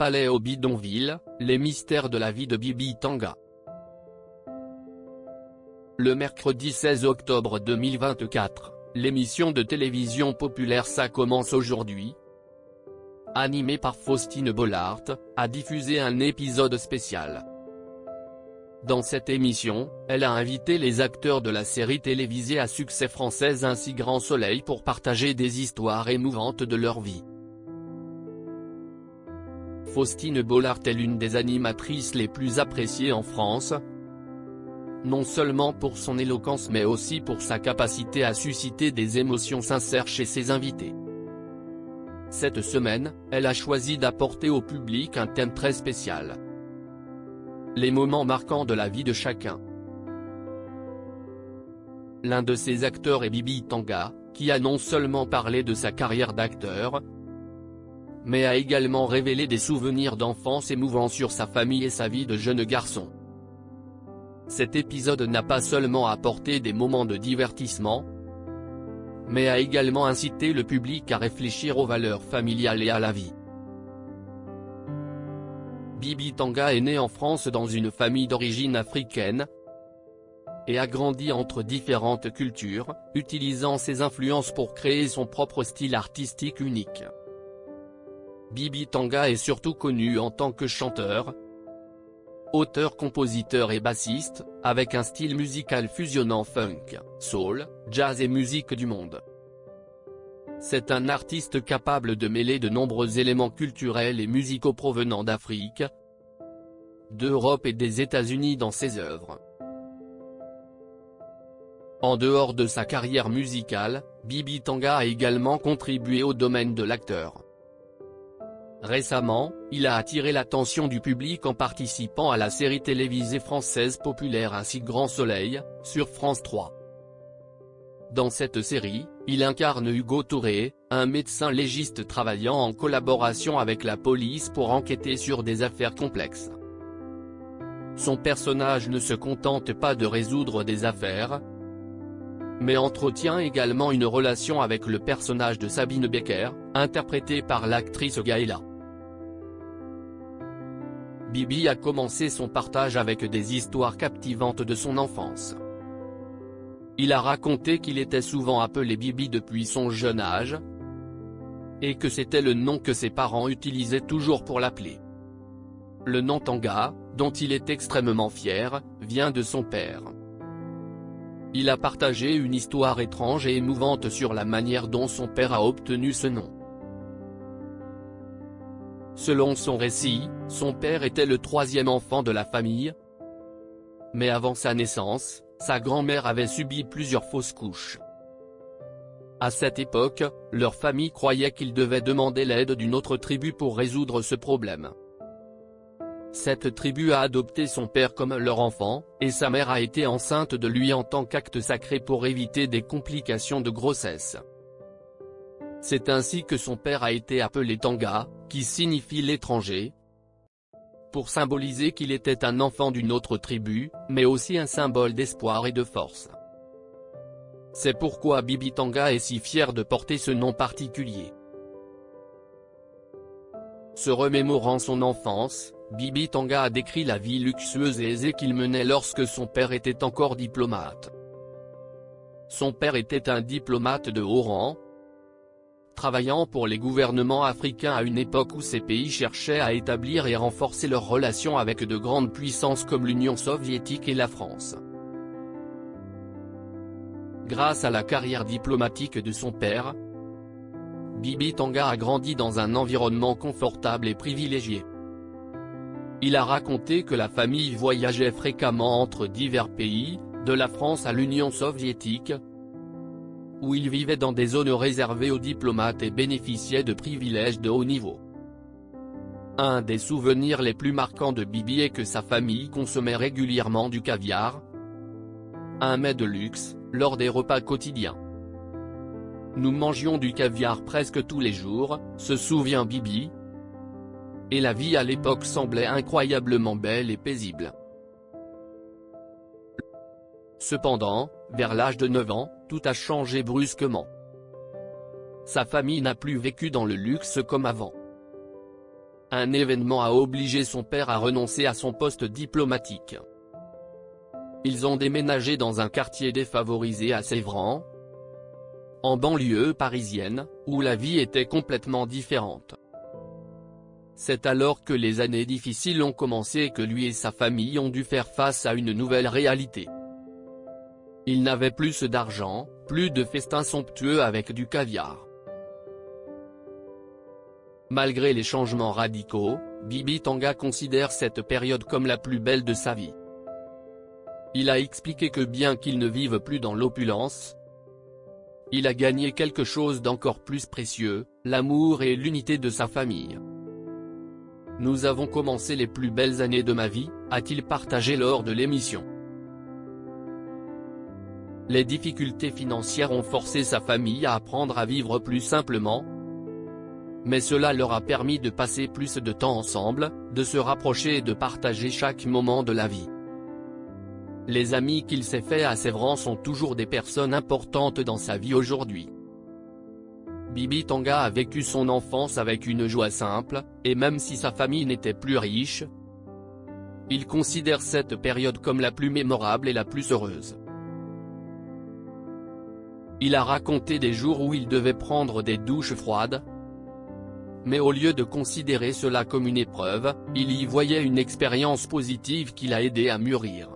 palais au bidonville, les mystères de la vie de Bibi Tanga. Le mercredi 16 octobre 2024, l'émission de télévision populaire Ça commence aujourd'hui, animée par Faustine Bollaert, a diffusé un épisode spécial. Dans cette émission, elle a invité les acteurs de la série télévisée à succès française Ainsi Grand Soleil pour partager des histoires émouvantes de leur vie. Faustine Bollaert est l'une des animatrices les plus appréciées en France, non seulement pour son éloquence mais aussi pour sa capacité à susciter des émotions sincères chez ses invités. Cette semaine, elle a choisi d'apporter au public un thème très spécial: les moments marquants de la vie de chacun. L'un de ces acteurs est Bibi Tanga, qui a non seulement parlé de sa carrière d'acteur, mais a également révélé des souvenirs d'enfance émouvants sur sa famille et sa vie de jeune garçon. Cet épisode n'a pas seulement apporté des moments de divertissement, mais a également incité le public à réfléchir aux valeurs familiales et à la vie. Bibi Tanga est née en France dans une famille d'origine africaine, et a grandi entre différentes cultures, utilisant ses influences pour créer son propre style artistique unique. Bibi Tanga est surtout connu en tant que chanteur, auteur, compositeur et bassiste, avec un style musical fusionnant funk, soul, jazz et musique du monde. C'est un artiste capable de mêler de nombreux éléments culturels et musicaux provenant d'Afrique, d'Europe et des États-Unis dans ses œuvres. En dehors de sa carrière musicale, Bibi Tanga a également contribué au domaine de l'acteur. Récemment, il a attiré l'attention du public en participant à la série télévisée française populaire Ainsi Grand Soleil, sur France 3. Dans cette série, il incarne Hugo Touré, un médecin légiste travaillant en collaboration avec la police pour enquêter sur des affaires complexes. Son personnage ne se contente pas de résoudre des affaires, mais entretient également une relation avec le personnage de Sabine Becker, interprétée par l'actrice Gaëla. Bibi a commencé son partage avec des histoires captivantes de son enfance. Il a raconté qu'il était souvent appelé Bibi depuis son jeune âge, et que c'était le nom que ses parents utilisaient toujours pour l'appeler. Le nom Tanga, dont il est extrêmement fier, vient de son père. Il a partagé une histoire étrange et émouvante sur la manière dont son père a obtenu ce nom. Selon son récit, son père était le troisième enfant de la famille, mais avant sa naissance, sa grand-mère avait subi plusieurs fausses couches. À cette époque, leur famille croyait qu'il devait demander l'aide d'une autre tribu pour résoudre ce problème. Cette tribu a adopté son père comme leur enfant, et sa mère a été enceinte de lui en tant qu'acte sacré pour éviter des complications de grossesse. C'est ainsi que son père a été appelé Tanga, qui signifie l'étranger, pour symboliser qu'il était un enfant d'une autre tribu, mais aussi un symbole d'espoir et de force. C'est pourquoi Bibi Tanga est si fier de porter ce nom particulier. Se remémorant son enfance, Bibi Tanga a décrit la vie luxueuse et aisée qu'il menait lorsque son père était encore diplomate. Son père était un diplomate de haut rang, travaillant pour les gouvernements africains à une époque où ces pays cherchaient à établir et renforcer leurs relations avec de grandes puissances comme l'Union soviétique et la France. Grâce à la carrière diplomatique de son père, Bibi Tanga a grandi dans un environnement confortable et privilégié. Il a raconté que la famille voyageait fréquemment entre divers pays, de la France à l'Union soviétique, où il vivait dans des zones réservées aux diplomates et bénéficiait de privilèges de haut niveau. Un des souvenirs les plus marquants de Bibi est que sa famille consommait régulièrement du caviar, un mets de luxe, lors des repas quotidiens. Nous mangions du caviar presque tous les jours, se souvient Bibi. Et la vie à l'époque semblait incroyablement belle et paisible. Cependant, vers l'âge de 9 ans, tout a changé brusquement. Sa famille n'a plus vécu dans le luxe comme avant. un événement a obligé son père à renoncer à son poste diplomatique. Ils ont déménagé dans un quartier défavorisé à Sévran, en banlieue parisienne, où la vie était complètement différente. C'est alors que les années difficiles ont commencé et que lui et sa famille ont dû faire face à une nouvelle réalité. Ils n'avaient plus d'argent, plus de festins somptueux avec du caviar. Malgré les changements radicaux, Bibi Tanga considère cette période comme la plus belle de sa vie. Il a expliqué que bien qu'il ne vive plus dans l'opulence, il a gagné quelque chose d'encore plus précieux, l'amour et l'unité de sa famille. Nous avons commencé les plus belles années de ma vie, a-t-il partagé lors de l'émission. Les difficultés financières ont forcé sa famille à apprendre à vivre plus simplement, mais cela leur a permis de passer plus de temps ensemble, de se rapprocher et de partager chaque moment de la vie. Les amis qu'il s'est fait à Sévran sont toujours des personnes importantes dans sa vie aujourd'hui. Bibi Tanga a vécu son enfance avec une joie simple, et même si sa famille n'était plus riche, il considère cette période comme la plus mémorable et la plus heureuse. Il a raconté des jours où il devait prendre des douches froides, mais au lieu de considérer cela comme une épreuve, il y voyait une expérience positive qui l'a aidé à mûrir.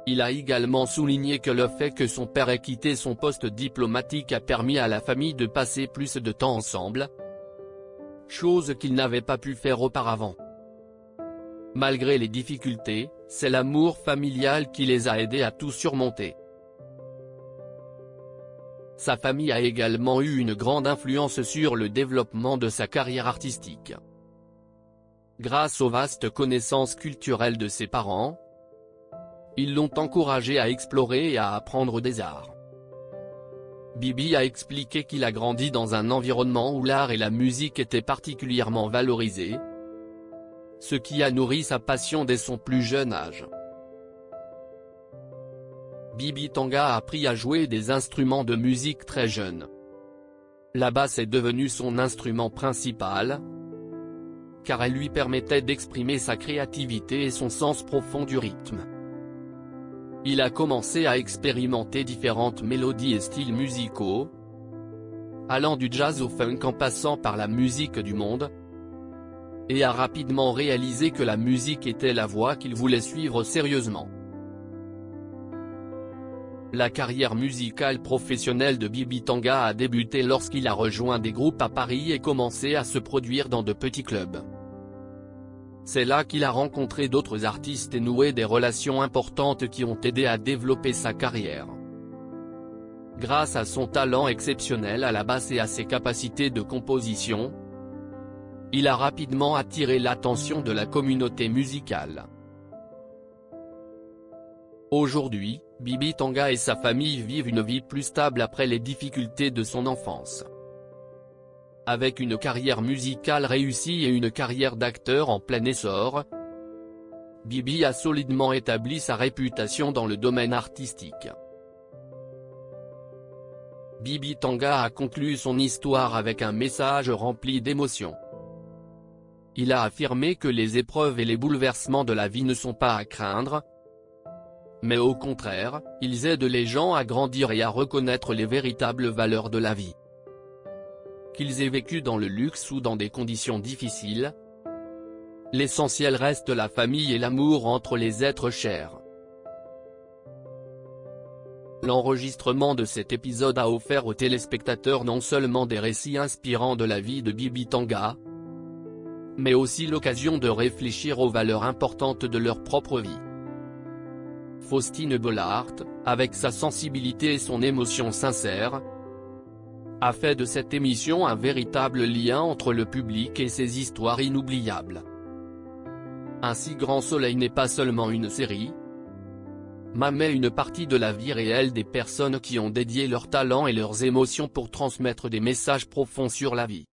Il a également souligné que le fait que son père ait quitté son poste diplomatique a permis à la famille de passer plus de temps ensemble, chose qu'il n'avait pas pu faire auparavant. Malgré les difficultés, c'est l'amour familial qui les a aidés à tout surmonter. Sa famille a également eu une grande influence sur le développement de sa carrière artistique. Grâce aux vastes connaissances culturelles de ses parents, ils l'ont encouragé à explorer et à apprendre des arts. Bibi a expliqué qu'il a grandi dans un environnement où l'art et la musique étaient particulièrement valorisés, ce qui a nourri sa passion dès son plus jeune âge. Bibi Tanga a appris à jouer des instruments de musique très jeune. La basse est devenue son instrument principal, car elle lui permettait d'exprimer sa créativité et son sens profond du rythme. Il a commencé à expérimenter différentes mélodies et styles musicaux, allant du jazz au funk en passant par la musique du monde, et a rapidement réalisé que la musique était la voie qu'il voulait suivre sérieusement. La carrière musicale professionnelle de Bibi Tanga a débuté lorsqu'il a rejoint des groupes à Paris et commencé à se produire dans de petits clubs. C'est là qu'il a rencontré d'autres artistes et noué des relations importantes qui ont aidé à développer sa carrière. Grâce à son talent exceptionnel à la basse et à ses capacités de composition, il a rapidement attiré l'attention de la communauté musicale. Aujourd'hui, Bibi Tanga et sa famille vivent une vie plus stable après les difficultés de son enfance. Avec une carrière musicale réussie et une carrière d'acteur en plein essor, Bibi a solidement établi sa réputation dans le domaine artistique. Bibi Tanga a conclu son histoire avec un message rempli d'émotion. Il a affirmé que les épreuves et les bouleversements de la vie ne sont pas à craindre, mais au contraire, ils aident les gens à grandir et à reconnaître les véritables valeurs de la vie. Qu'ils aient vécu dans le luxe ou dans des conditions difficiles, l'essentiel reste la famille et l'amour entre les êtres chers. L'enregistrement de cet épisode a offert aux téléspectateurs non seulement des récits inspirants de la vie de Bibi Tanga, mais aussi l'occasion de réfléchir aux valeurs importantes de leur propre vie. Faustine Bollaert, avec sa sensibilité et son émotion sincère, a fait de cette émission un véritable lien entre le public et ses histoires inoubliables. Un si grand soleil n'est pas seulement une série, mais une partie de la vie réelle des personnes qui ont dédié leur talent et leurs émotions pour transmettre des messages profonds sur la vie.